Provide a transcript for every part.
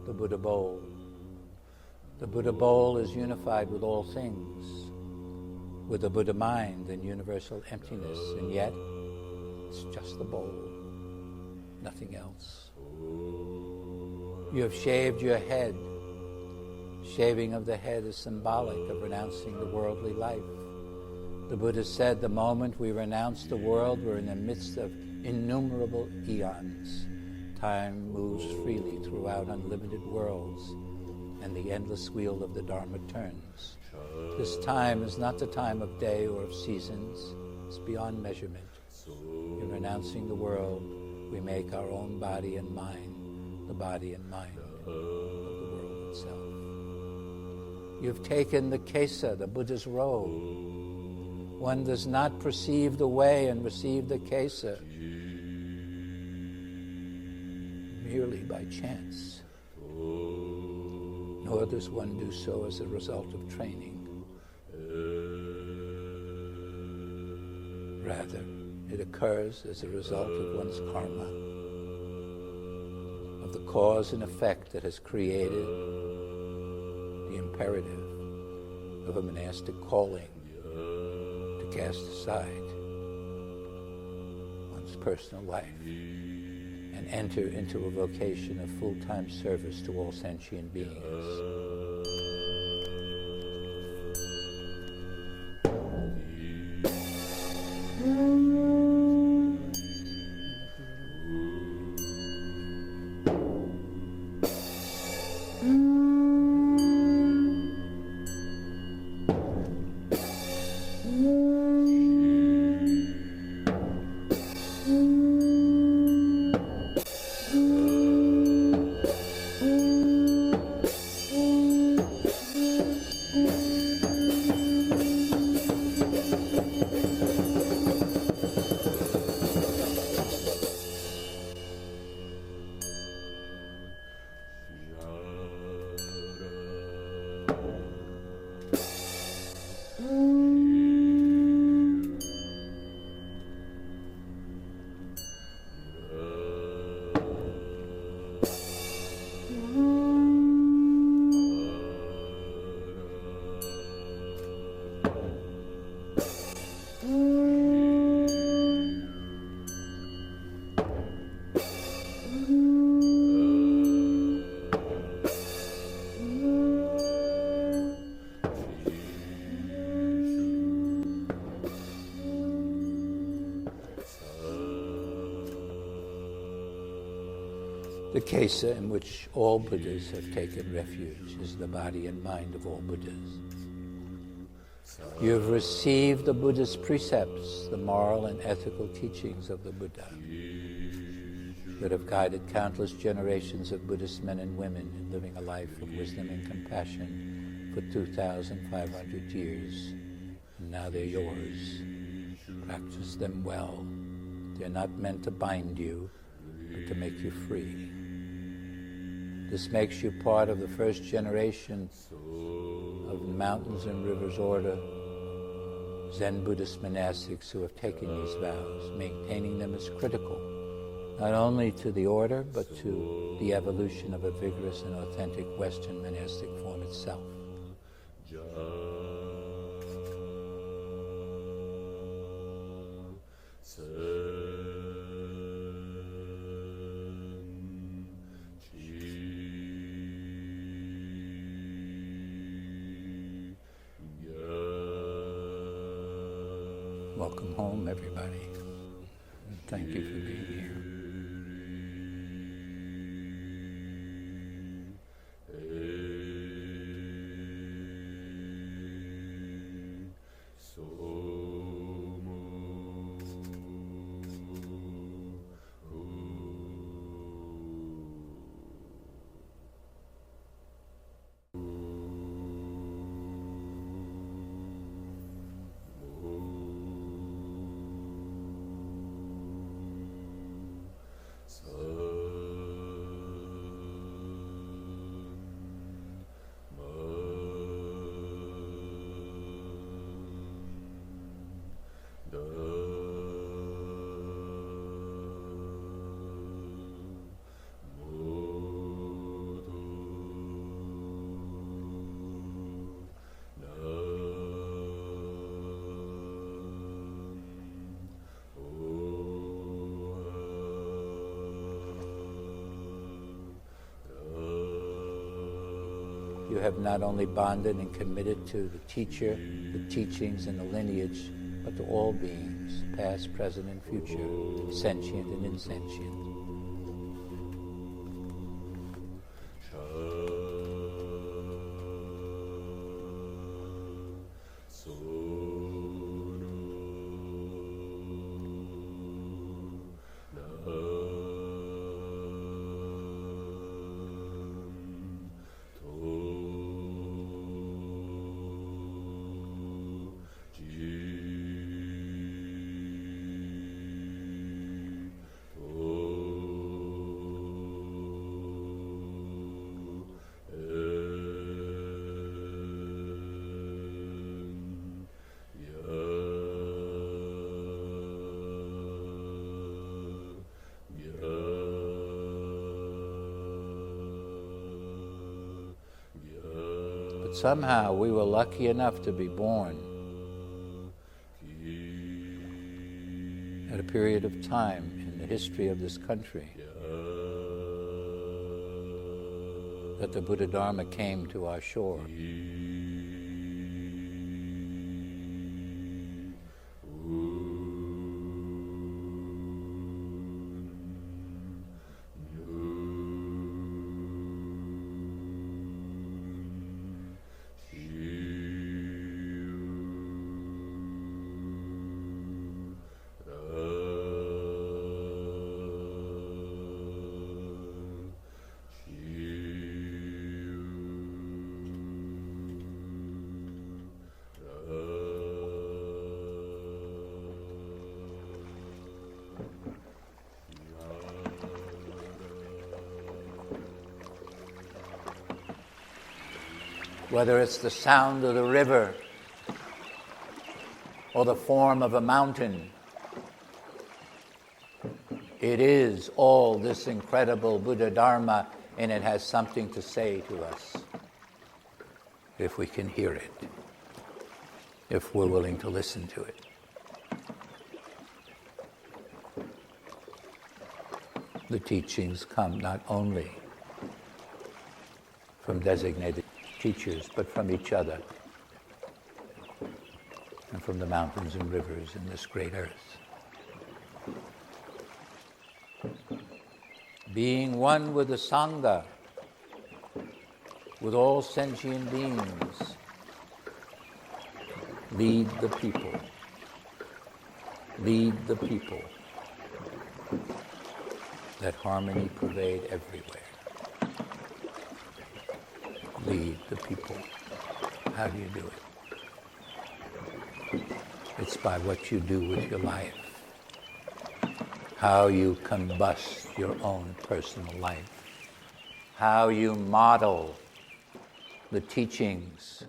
the Buddha bowl. The Buddha bowl is unified with all things, with the Buddha mind and universal emptiness, and yet it's just the bowl, nothing else. You have shaved your head. Shaving of the head is symbolic of renouncing the worldly life. The Buddha said, the moment we renounce the world, we're in the midst of innumerable eons. Time moves freely throughout unlimited worlds, and the endless wheel of the Dharma turns. This time is not the time of day or of seasons. It's beyond measurement. In renouncing the world, we make our own body and mind the body and mind of the world itself. You've taken the kesa, the Buddha's robe. One does not perceive the way and receive the kesa merely by chance. Nor does one do so as a result of training. Rather, it occurs as a result of one's karma, of the cause and effect that has created the imperative of a monastic calling to cast aside one's personal life and enter into a vocation of full-time service to all sentient beings. The kesa in which all Buddhas have taken refuge is the body and mind of all Buddhas. You have received the Buddha's precepts, the moral and ethical teachings of the Buddha that have guided countless generations of Buddhist men and women in living a life of wisdom and compassion for 2,500 years. And now they're yours. Practice them well. They're not meant to bind you, but to make you free. This makes you part of the first generation of Mountains and Rivers Order Zen Buddhist monastics who have taken these vows. Maintaining them is critical, not only to the order, but to the evolution of a vigorous and authentic Western monastic form itself. Welcome home, everybody. And thank you for being here. You have not only bonded and committed to the teacher, the teachings, and the lineage, but to all beings, past, present, and future, sentient and insentient. But somehow we were lucky enough to be born at a period of time in the history of this country that the Buddha Dharma came to our shore. Whether it's the sound of the river or the form of a mountain, it is all this incredible Buddha Dharma, and it has something to say to us if we can hear it, if we're willing to listen to it. The teachings come not only from designated teachers, but from each other and from the mountains and rivers in this great earth. Being one with the Sangha, with all sentient beings, lead the people. Lead the people. Let harmony pervade everywhere. Lead the people. How do you do it? It's by what you do with your life. How you combust your own personal life. How you model the teachings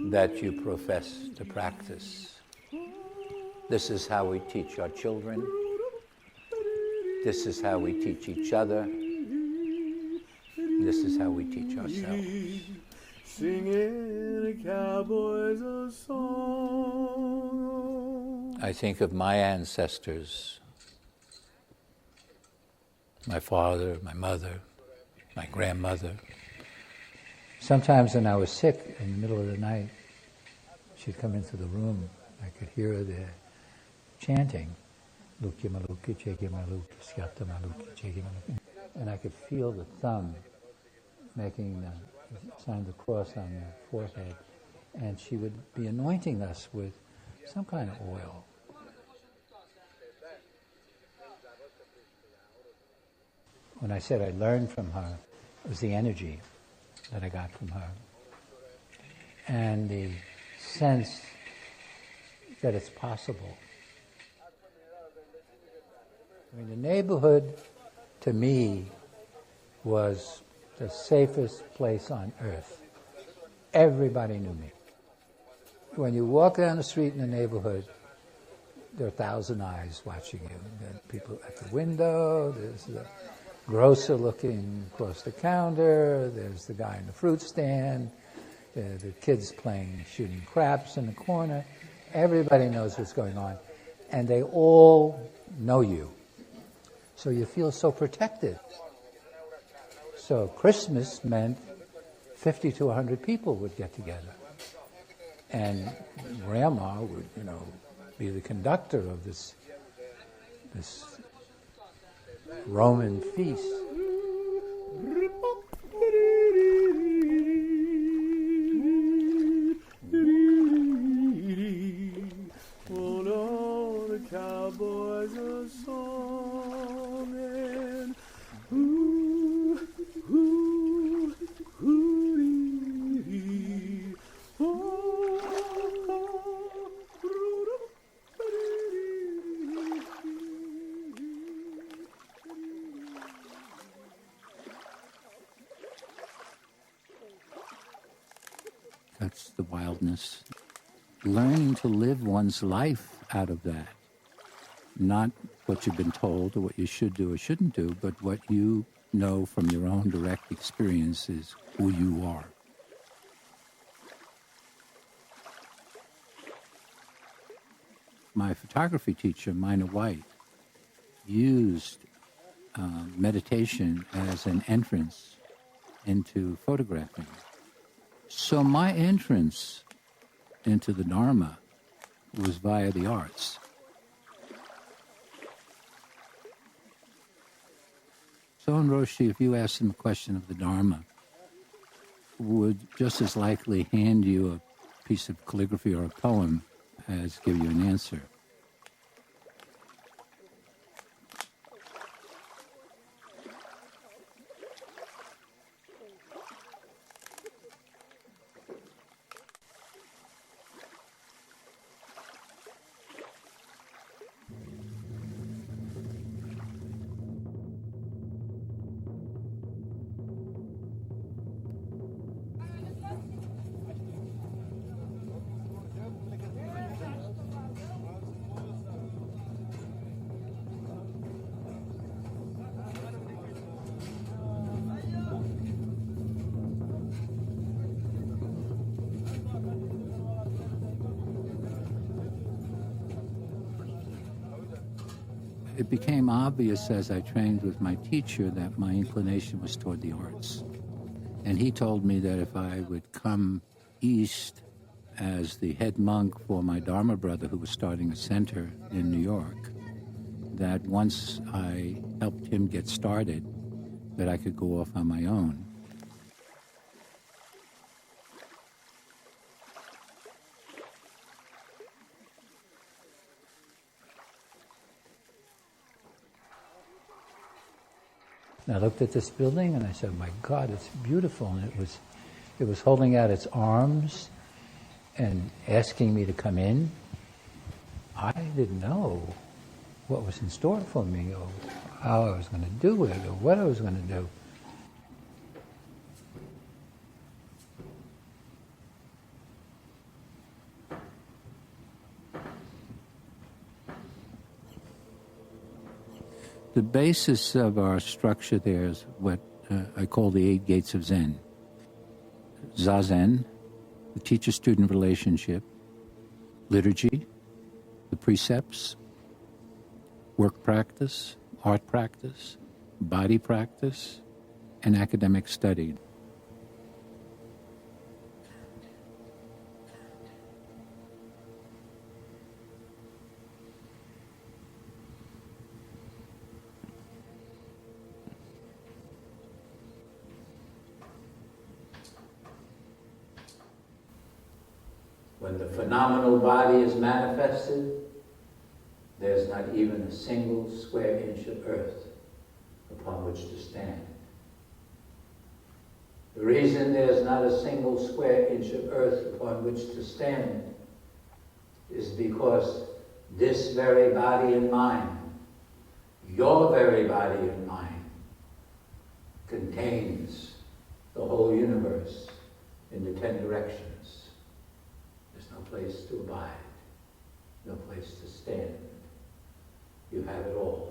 that you profess to practice. This is how we teach our children. This is how we teach each other. This is how we teach ourselves. Singing a cowboy's a song. I think of my ancestors, my father, my mother, my grandmother. Sometimes when I was sick in the middle of the night, she'd come into the room. I could hear her there chanting, Luki Maluki, Cheki Maluki, Skyata Maluki, Cheki Maluki. And I could feel the thumb making the sign of the cross on the forehead. And she would be anointing us with some kind of oil. When I said I learned from her, it was the energy that I got from her. And the sense that it's possible. I mean, the neighborhood, to me, was the safest place on earth. Everybody knew me. When you walk down the street in the neighborhood, there are 1,000 eyes watching you. There are people at the window, there's the grocer looking across the counter, there's the guy in the fruit stand, there are the kids playing, shooting craps in the corner. Everybody knows what's going on, and they all know you. So you feel so protected. So Christmas meant 50 to 100 people would get together. And Grandma would, be the conductor of this Roman feast. Hold on, the cowboys are songing. Ooh, ooh, ooh-dee. That's the wildness. Learning to live one's life out of that. Not what you've been told or what you should do or shouldn't do, but what you know from your own direct experience is who you are. My photography teacher, Mina White, used meditation as an entrance into photographing. So my entrance into the Dharma was via the arts. Zoen Roshi, if you asked him a question of the Dharma, would just as likely hand you a piece of calligraphy or a poem as give you an answer. It became obvious as I trained with my teacher that my inclination was toward the arts. And he told me that if I would come east as the head monk for my Dharma brother who was starting a center in New York, that once I helped him get started, that I could go off on my own. And I looked at this building and I said, my God, it's beautiful. And it was holding out its arms and asking me to come in. I didn't know what was in store for me or how I was going to do it or what I was going to do. The basis of our structure there is what I call the 8 gates of Zen. Zazen, the teacher-student relationship, liturgy, the precepts, work practice, art practice, body practice, and academic study. When the phenomenal body is manifested, there's not even a single square inch of earth upon which to stand. The reason there's not a single square inch of earth upon which to stand is because this very body and mind, your very body and mind, contains the whole universe in the 10 directions. There's no place to abide, no place to stand. You have it all.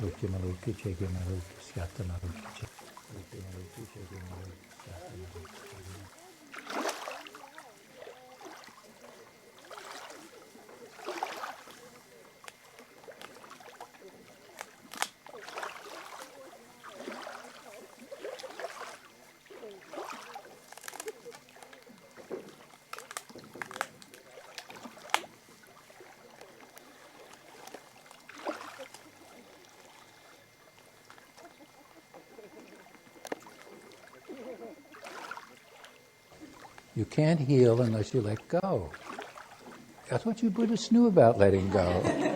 Ruki maruki chegi maruki syata maruki chegi. Ruki maruki chegi maruki syata maruki chegi. You can't heal unless you let go. That's what you Buddhists knew about letting go.